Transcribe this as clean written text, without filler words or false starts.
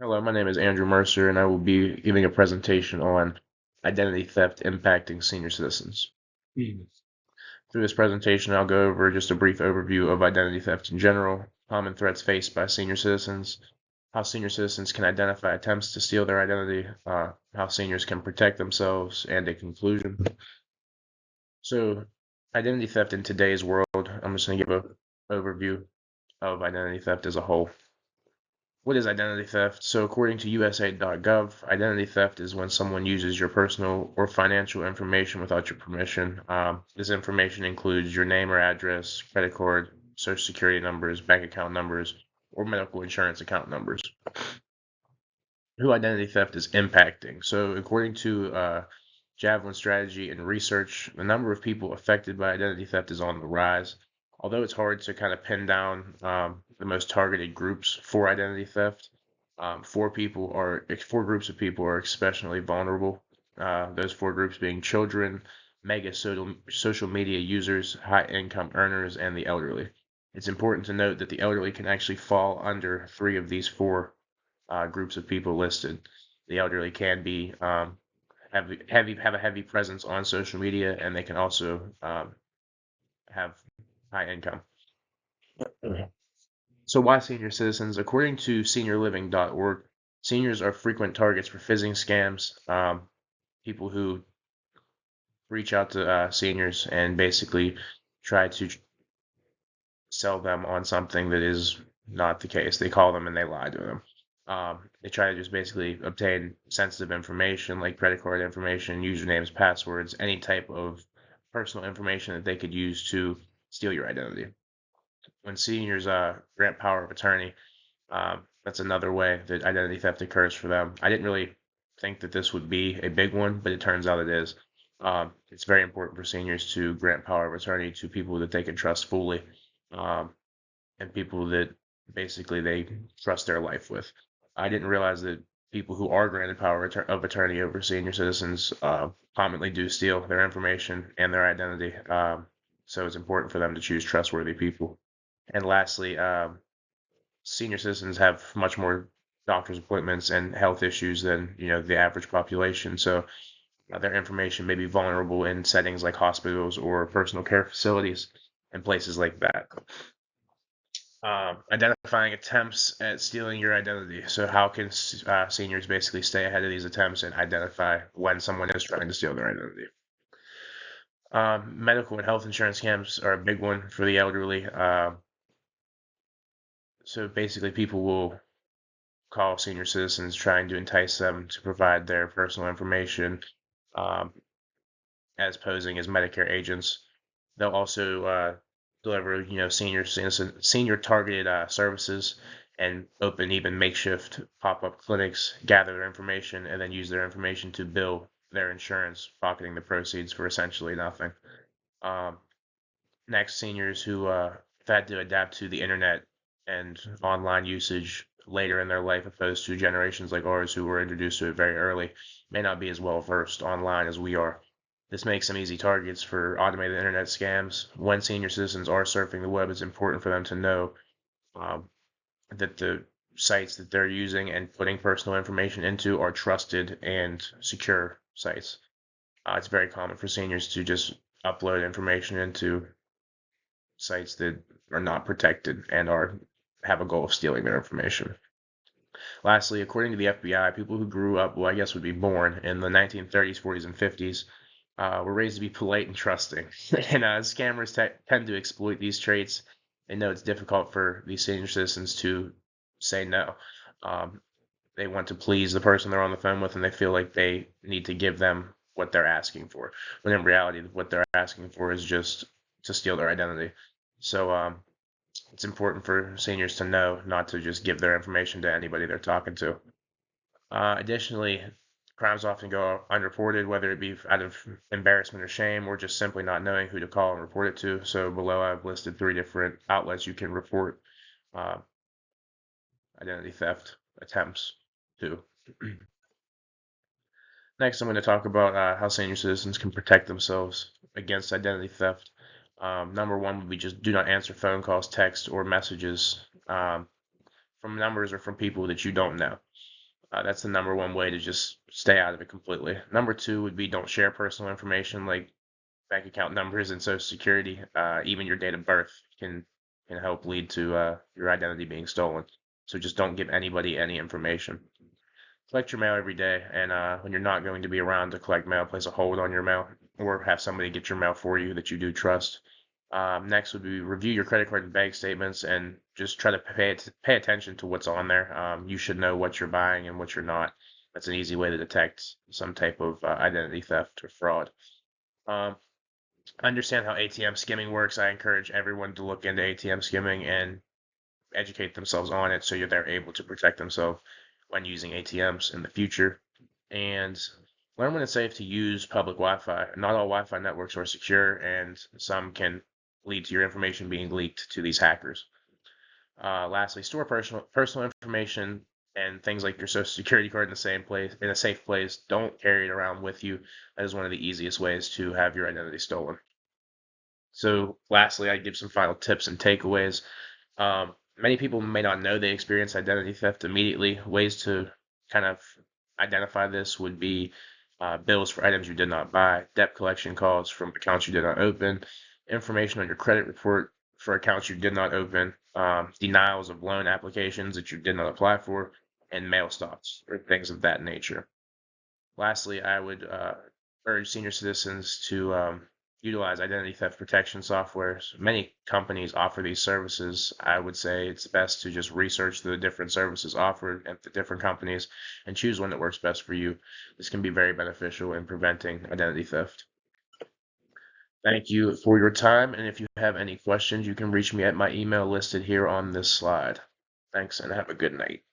Hello, my name is Andrew Mercer, and I will be giving a presentation on identity theft impacting senior citizens. Through this presentation, I'll go over just a brief overview of identity theft in general, common threats faced by senior citizens, how senior citizens can identify attempts to steal their identity, how seniors can protect themselves, and a conclusion. So, identity theft in today's world, I'm just going to give an overview of identity theft as a whole. What is identity theft? So, according to USA.gov, identity theft is when someone uses your personal or financial information without your permission. This information includes your name or address, credit card, social security numbers, bank account numbers, or medical insurance account numbers. Who identity theft is impacting. So, according to Javelin Strategy and Research, the number of people affected by identity theft is on the rise. Although it's hard to kind of pin down the most targeted groups for identity theft, four groups of people are especially vulnerable. Those four groups being children, mega social media users, high income earners, and the elderly. It's important to note that the elderly can actually fall under three of these four groups of people listed. The elderly can be have a heavy presence on social media, and they can also have high income. So why senior citizens? According to seniorliving.org, seniors are frequent targets for phishing scams. People who reach out to seniors and basically try to sell them on something that is not the case. They call them and they lie to them. They try to just basically obtain sensitive information like credit card information, usernames, passwords, any type of personal information that they could use to steal your identity. When seniors grant power of attorney, that's another way that identity theft occurs for them. I didn't really think that this would be a big one, but it turns out it is. It's very important for seniors to grant power of attorney to people that they can trust fully, and people that basically they trust their life with. I didn't realize that people who are granted power of attorney over senior citizens commonly do steal their information and their identity. So it's important for them to choose trustworthy people. And lastly, senior citizens have much more doctor's appointments and health issues than the average population. So their information may be vulnerable in settings like hospitals or personal care facilities and places like that. Identifying attempts at stealing your identity. So how can seniors basically stay ahead of these attempts and identify when someone is trying to steal their identity? Medical and health insurance scams are a big one for the elderly. So basically, people will call senior citizens trying to entice them to provide their personal information um, as posing as Medicare agents. They'll also deliver, senior targeted services and open even makeshift pop-up clinics, gather their information, and then use their information to bill their insurance, pocketing the proceeds for essentially nothing. Um, Next, seniors who have had to adapt to the internet and online usage later in their life, opposed to generations like ours who were introduced to it very early, may not be as well versed online as we are. This makes them easy targets for automated internet scams. When senior citizens are surfing the web, it's important for them to know um, that the sites that they're using and putting personal information into are trusted and secure sites. It's very common for seniors to just upload information into sites that are not protected and have a goal of stealing their information. Lastly, according to the FBI, people who grew up, well, I guess would be born in the 1930s, 40s, and 50s, were raised to be polite and trusting. And scammers tend to exploit these traits. They know it's difficult for these senior citizens to say no. Um, they want to please the person they're on the phone with, and they feel like they need to give them what they're asking for. When in reality, what they're asking for is just to steal their identity. So it's important for seniors to know not to just give their information to anybody they're talking to. Additionally, crimes often go unreported, whether it be out of embarrassment or shame, or just simply not knowing who to call and report it to. So below, I've listed 3 different outlets you can report uh, identity theft attempts to. Next, I'm going to talk about how senior citizens can protect themselves against identity theft. Number one would be just do not answer phone calls, text, or messages from numbers or from people that you don't know. That's the number one way to just stay out of it completely. Number two would be don't share personal information like bank account numbers and social security. Even your date of birth can help lead to your identity being stolen. So just don't give anybody any information. Collect your mail every day, and when you're not going to be around to collect mail, place a hold on your mail or have somebody get your mail for you that you do trust. Next would be review your credit card and bank statements and just try to pay attention to what's on there. You should know what you're buying and what you're not. That's an easy way to detect some type of identity theft or fraud. Um, Understand how ATM skimming works. I encourage everyone to look into ATM skimming and educate themselves on it so they're able to protect themselves when using ATMs in the future. And learn when it's safe to use public Wi-Fi. Not all Wi-Fi networks are secure, and some can lead to your information being leaked to these hackers. Lastly, store personal information and things like your social security card in the same place, in a safe place. Don't carry it around with you. That is one of the easiest ways to have your identity stolen. So, lastly, I give some final tips and takeaways. Many people may not know they experience identity theft immediately. Ways to kind of identify this would be bills for items you did not buy, debt collection calls from accounts you did not open, information on your credit report for accounts you did not open, denials of loan applications that you did not apply for, and mail stops or things of that nature. Lastly, I would urge senior citizens to utilize identity theft protection software. Many companies offer these services. I would say it's best to just research the different services offered at the different companies and choose one that works best for you. This can be very beneficial in preventing identity theft. Thank you for your time, and if you have any questions, you can reach me at my email listed here on this slide. Thanks, and have a good night.